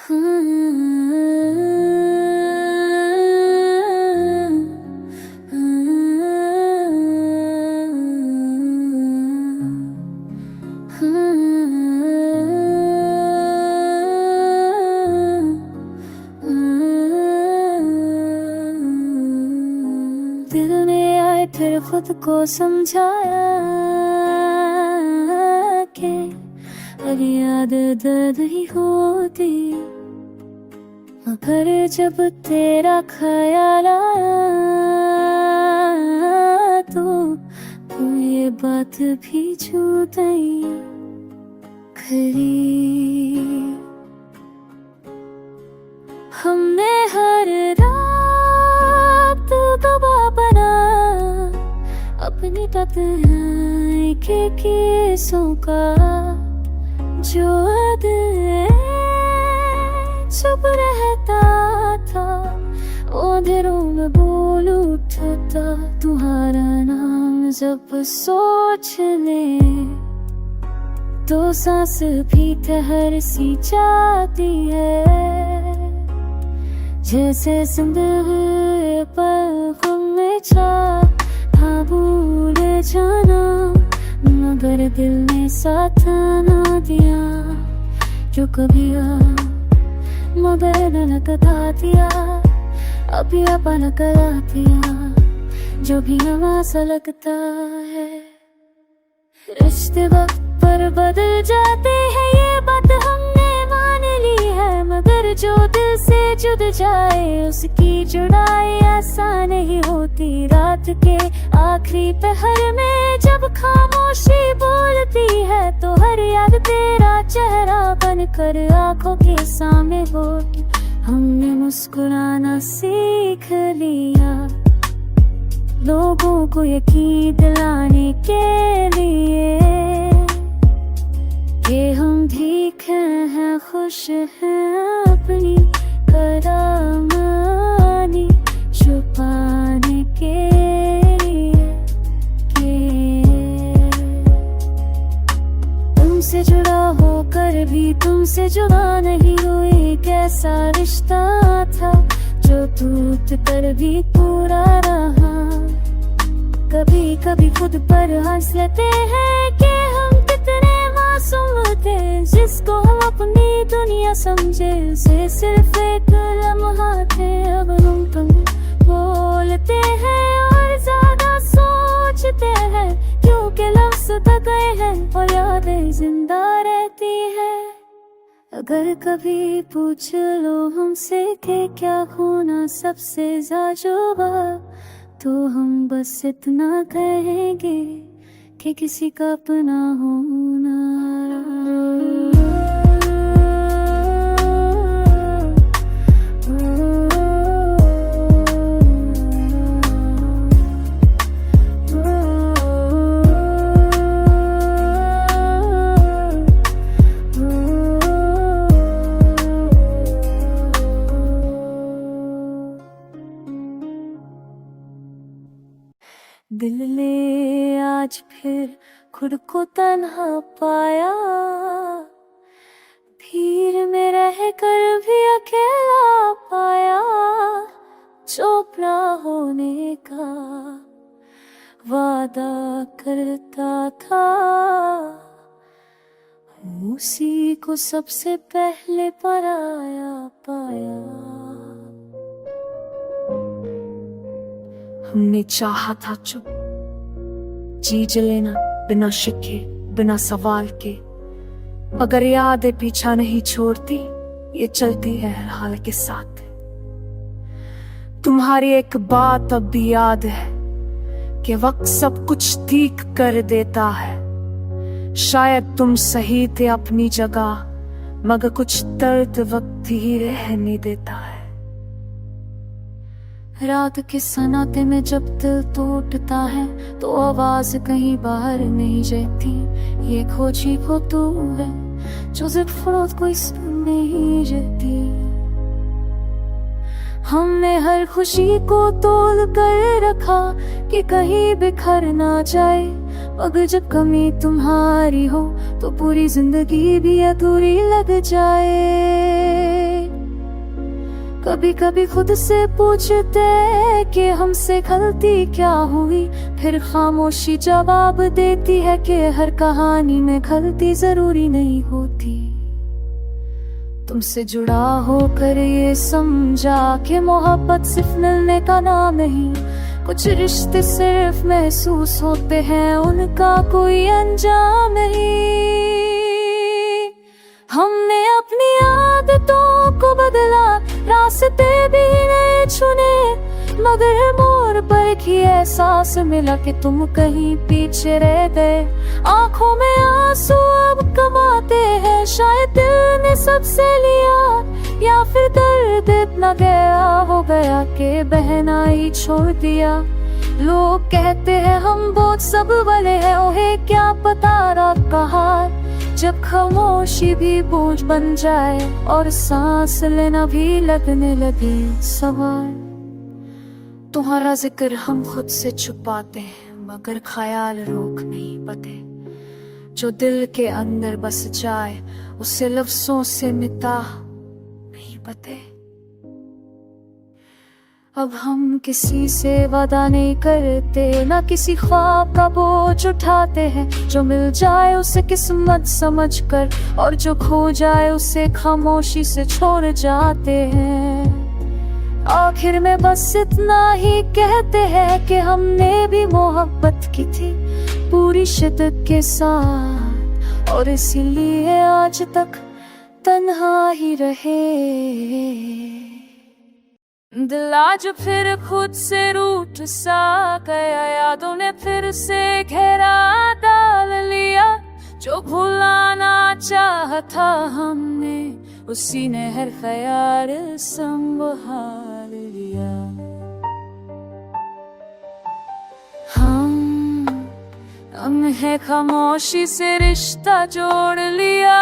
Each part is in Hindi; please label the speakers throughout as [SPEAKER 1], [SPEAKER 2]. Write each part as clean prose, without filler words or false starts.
[SPEAKER 1] दिल ने आए फिर खुद को समझाया कि हर याद दर्द ही होती, मगर जब तेरा ख्याल आया तो ये बात भी छूट गई खरी। हमने हर रात दबा बना अपनी तन्हाई के केसों का, जो चुप रहता था वो अंधेरों में बोल उठता तुम्हारा नाम जब सोच ले तो सांस भी ठहर सी जाती है, जैसे जिंदगी पर में छा भूल जाना, मगर दिल ने साथ ना दिया जो कभी मगर न लगता दिया, अभी अपन करा दिया जो भी हवा सा लगता है। रिश्ते वक्त पर बदल जाते हैं ये बात हमने मान ली है, मगर जो दिल से जुड़ जाए उसकी जुड़ाई आसान नहीं होती। रात के आखिरी पहर में जब खामोशी बोलती है तो हर याद तेरा चेहरा बनकर आंखों के सामने हो, हमने मुस्कुराना सीख लिया लोगों को यकीन दिलाने के लिए कि हम ठीक हैं खुश हैं अपनी करामानी छुपाने के लिए तुमसे जुड़ा होकर भी तुमसे जुड़ा नहीं हुई, कैसा रिश्ता था जो टूट कर भी पूरा रहा। कभी कभी खुद पर हंस लेते हैं कि हम कितने मासूम थे, जिसको हम अपनी दुनिया समझे उसे सिर्फ एक लम्हा थे। अब हम तुम बोलते हैं और ज्यादा सोचते हैं क्योंकि लफ्ज़ थक गए हैं और यादें जिंदा रहती है। अगर कभी पूछ लो हमसे कि क्या खोना सबसे ज़्यादा, तो हम बस इतना कहेंगे कि किसी का अपना होना। दिल ने आज फिर खुद को तन्हा पाया, भीड़ में रहकर भी अकेला पाया। चोपड़ा होने का वादा करता था, उसी को सबसे पहले पराया पाया।
[SPEAKER 2] हमने चाहा था चुप जी लेना बिना शिके बिना सवाल के, अगर यादें पीछा नहीं छोड़ती ये चलती है हर हाल के साथ। तुम्हारी एक बात अब भी याद है कि वक्त सब कुछ ठीक कर देता है। शायद तुम सही थे अपनी जगह, मगर कुछ दर्द वक्त ही रहने देता है।
[SPEAKER 1] रात के सन्नाटे में जब दिल टूटता है तो आवाज कहीं बाहर नहीं जाती, ये खोजी को तू है जो जिद फरोख्त कोई सुन नहीं जाती। हमने हर खुशी को तोल कर रखा कि कहीं बिखर ना जाए, अगर जब कमी तुम्हारी हो तो पूरी जिंदगी भी अधूरी लग जाए। कभी कभी खुद से पूछते कि हमसे गलती क्या हुई, फिर खामोशी जवाब देती है कि हर कहानी में गलती जरूरी नहीं होती। तुमसे जुड़ा होकर ये समझा कि मोहब्बत सिर्फ मिलने का नाम नहीं, कुछ रिश्ते सिर्फ महसूस होते हैं, उनका कोई अंजाम नहीं। हमने अपनी आदतों को बदला, रास्ते भी नए चुने, मगर मोड़ पर एक ही एहसास मिला कि तुम कहीं पीछे रह गए। आंखों में आंसू अब कमाते हैं, शायद दिल ने सबसे लिया, या फिर दर्द इतना गहरा हो गया कि बहना ही छोड़ दिया। लोग कहते हैं हम बहुत सब वाले हैं, ओहे क्या पता रात का हाल, जब खामोशी भी बोझ बन जाए और सांस लेना भी लगने लगे सवाल। तुम्हारा जिक्र हम खुद से छुपाते हैं, मगर ख्याल रोक नहीं पाते। जो दिल के अंदर बस जाए उसे लफ्जों से मिटा नहीं पाते। अब हम किसी से वादा नहीं करते, ना किसी ख्वाब का बोझ उठाते हैं। जो मिल जाए उसे किस्मत समझकर, और जो खो जाए उसे खामोशी से छोड़ जाते हैं। आखिर में बस इतना ही कहते हैं कि हमने भी मोहब्बत की थी पूरी शिद्दत के साथ, और इसीलिए आज तक तन्हा ही रहे। दिल आज फिर खुद से रूठ सा गया, यादों ने फिर से घेरा डाल लिया। जो भुलाना चाहता हमने, उसी ने हर ख्याल संभाल लिया। हमने खामोशी से रिश्ता जोड़ लिया,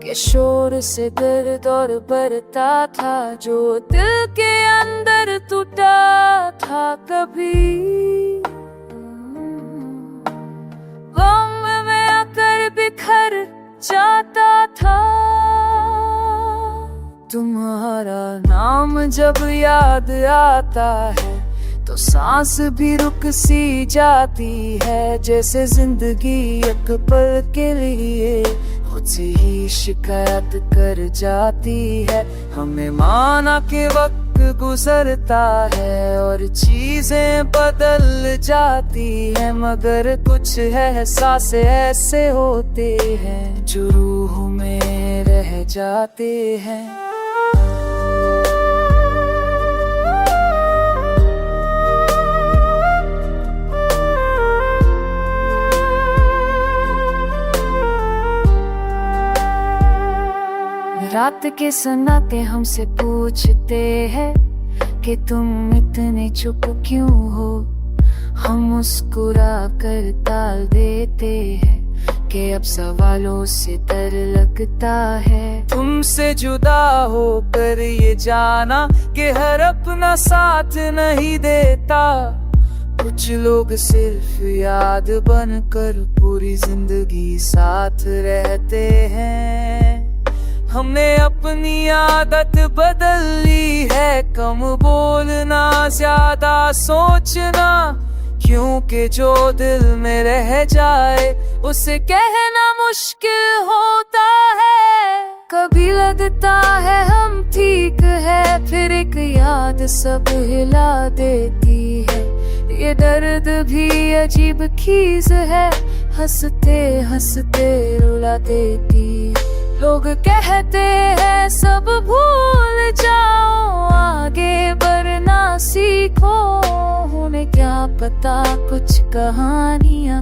[SPEAKER 1] के शोर से दर्द और बरता था, जो दिल के अंदर टूटा था कभी। गम में आकर बिखर जाता था। तुम्हारा नाम जब याद आता है तो सांस भी रुक सी जाती है, जैसे जिंदगी एक पल के लिए खुद से ही शिकायत कर जाती है। हमें माना कि वक्त गुजरता है और चीजें बदल जाती हैं, मगर कुछ एहसास ऐसे होते हैं जो रूह में रह जाते हैं। रात के सन्नाटे हमसे पूछते हैं कि तुम इतने चुप क्यों हो। हम मुस्कुरा कर टाल देते हैं कि अब सवालों से डर लगता है। तुमसे जुदा होकर ये जाना कि हर अपना साथ नहीं देता। कुछ लोग सिर्फ याद बनकर पूरी जिंदगी साथ रहते हैं। हमने अपनी आदत बदल ली है, कम बोलना ज्यादा सोचना, क्योंकि जो दिल में रह जाए उसे कहना मुश्किल होता है। कभी लगता है हम ठीक है, फिर एक याद सब हिला देती है। ये दर्द भी अजीब खीज है, हंसते हंसते रुला देती है। लोग कहते हैं सब भूल जाओ, आगे बढ़ना सीखो। उन्हें क्या पता कुछ कहानियां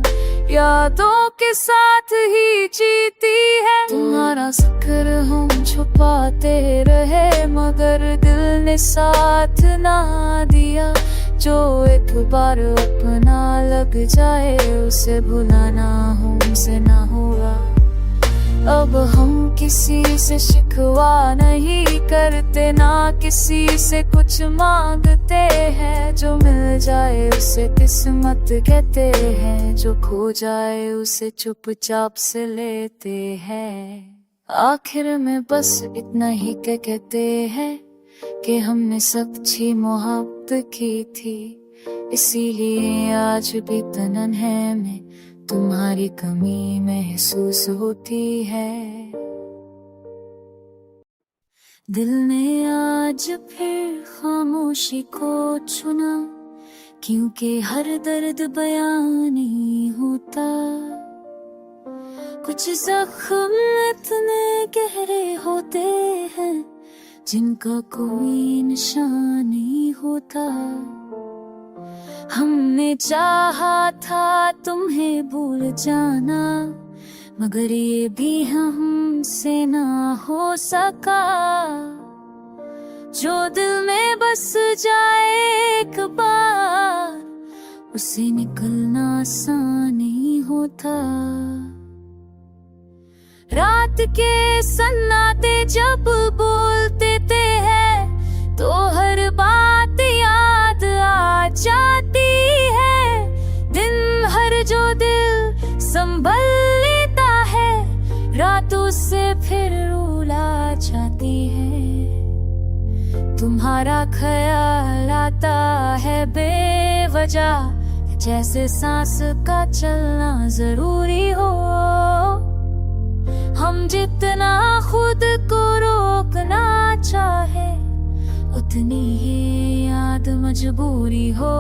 [SPEAKER 1] यादों के साथ ही जीती है। तुम्हारा जिक्र हम छुपाते रहे, मगर दिल ने साथ ना दिया। जो एक बार अपना लग जाए उसे भुलाना हमसे ना हुआ। अब हम किसी से शिकवा नहीं करते, ना किसी से कुछ मांगते हैं। जो मिल जाए उसे किस्मत कहते हैं, जो खो जाए उसे चुपचाप से लेते हैं। आखिर में बस इतना ही कहते हैं कि हमने सच्ची मोहब्बत की थी, इसीलिए आज भी तनन है में तुम्हारी कमी महसूस होती है। दिल ने आज फिर खामोशी को चुना, क्योंकि हर दर्द बयां नहीं होता। कुछ जख्म इतने गहरे होते हैं जिनका कोई निशान नहीं होता। हमने चाहा था तुम्हें भूल जाना, मगर ये भी हमसे ना हो सका। जो दिल में बस जाए एक बार, उसे निकलना आसान नहीं होता। रात के सन्नाटे जब बोलते हैं तो हर बात याद आ जाती है। दिन भर जो दिल संभल लेता है, रातों से फिर रुला जाती है। तुम्हारा ख्याल आता है बेवजह, जैसे सांस का चलना जरूरी हो। हम जितना खुद को रोकना चाहे, उतनी ही याद मजबूरी हो।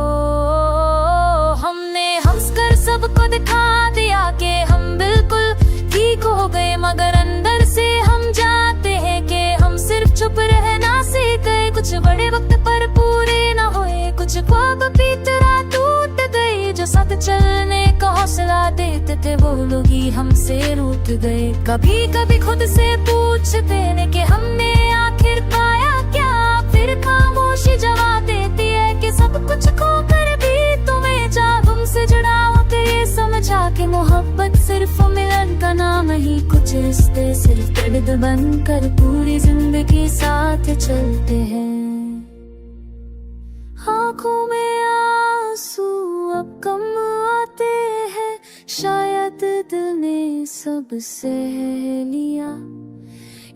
[SPEAKER 1] हमने हंसकर सबको दिखा दिया कि हम बिल्कुल ठीक हो गए, मगर अंदर से हम जानते हैं कि हम सिर्फ चुप रहना सीख गए। कुछ बड़े वक्त पर पूरे न हुए, कुछ ख्वाब भी तरह टूट गए। जो साथ चलने का हौसला देते थे वो लोग ही हमसे रूठ गए। कभी कभी खुद से पूछते हैं कि हमने आखिर पाया क्या, फिर खामोशी जवाब देती है कि सब कुछ खोकर भी तुम्हें चाह तुमसे जुड़ा होकर ये समझा कि मोहब्बत सिर्फ मिलन का नाम ही। कुछ रिश्ते सिर्फ दर्द बनकर पूरी जिंदगी साथ चलते हैं। आँखों में आंसू अब कम आते हैं, शायद दिल ने सबसे लिया,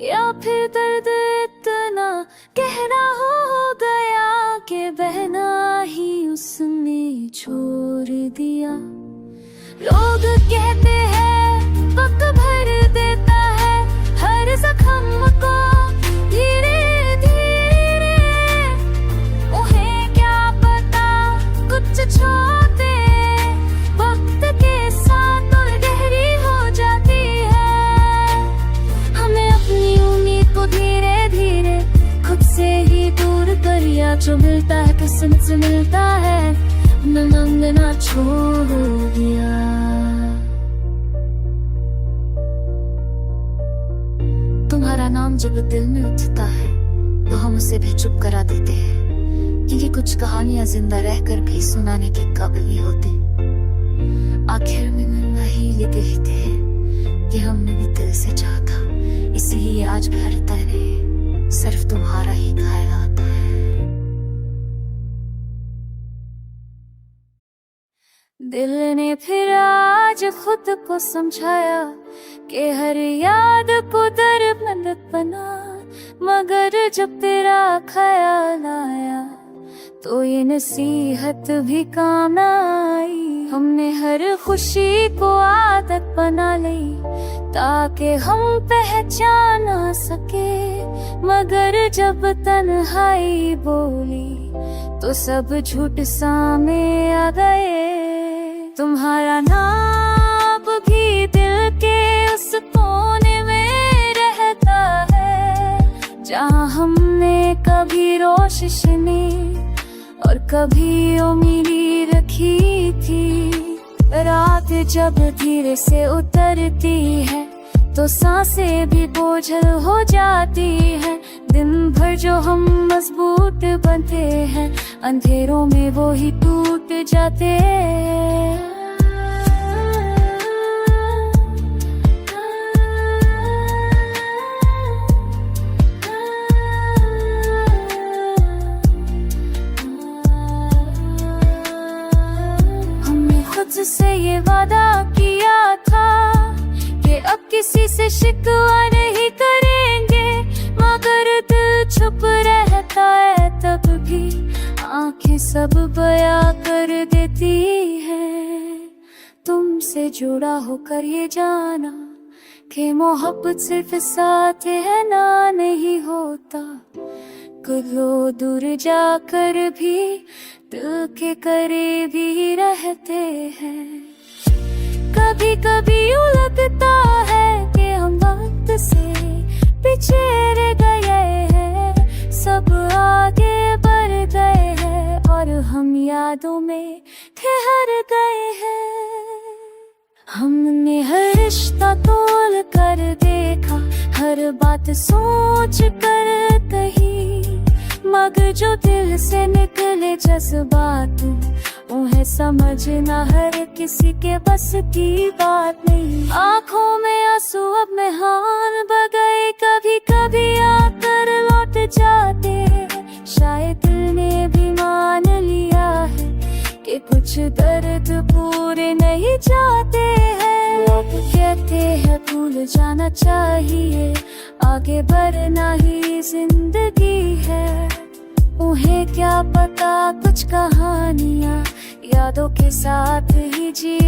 [SPEAKER 1] या फिर दर्द इतना गहरा हो गया कि बहना ही उसने छोड़ दिया। लोग कहते हैं वक्त भर देता है हर जख्म को धीरे धीरे, उन्हें क्या पता कुछ छोड़ते वक्त के साथ और गहरी हो जाती है। हमें अपनी उम्मीद को धीरे धीरे खुद से ही दूर कर, या जो मिलता है किस्मत से मिलता है, न मांगना छोड़ दिया। तुम्हारा नाम जब दिल में उठता है तो हम उसे भी चुप करा देते हैं, क्योंकि कुछ कहानियां जिंदा रहकर भी सुनाने के काबिल नहीं होती। आखिर में मिलना ही लेते हैं कि हमने भी दिल से चाहा था, इसीलिए आज भी हर तरह सिर्फ तुम्हारा ही ख्याल आता है। दिल ने फिर आज खुद को समझाया कि हर याद को दर्द बना, मगर जब तेरा ख्याल आया तो ये नसीहत भी काम आई। हमने हर खुशी को आदत बना ली ताकि हम पहचाना सके, मगर जब तन्हाई बोली तो सब झूठ सामने आ गए। तुम्हारा नाम भी दिल के उस कोने में रहता है जहाँ हमने कभी रोशिश नहीं और कभी उम्मीद रखी थी। रात जब धीरे से उतरती है तो सांसें भी बोझल हो जाती है। दिन भर जो हम मजबूत बनते हैं, अंधेरों में वो ही टूट जाते हैं। वादा किया था कि अब किसी से शिकवा नहीं करेंगे, मगर दिल चुप रहता है तब भी आंखें सब बयां कर देती है। तुमसे जुड़ा होकर ये जाना कि मोहब्बत सिर्फ साथ है ना नहीं होता, करो दूर जाकर भी दिल के करीब ही रहते हैं। कभी कभी यूं लगता है कि हम वक्त से पीछे रह गए हैं, सब आगे बढ़ गए हैं और हम यादों में ठहर गए हैं। हमने हर रिश्ता तोल कर देखा, हर बात सोच कर कही, मगर जो दिल से निकले जज्बात उन्हें समझना हर किसी के बस की बात नहीं। आंखों में आंसू अब मेहान बगए, कभी कभी आकर लौट जाते, शायद दिल ने भी मान लिया है कि कुछ दर्द पूरे नहीं जाते हैं। लोग कहते हैं भूल जाना चाहिए, आगे बढ़ना ही जिंदगी है। उन्हें क्या पता कुछ कहानियाँ यादों के साथ ही जी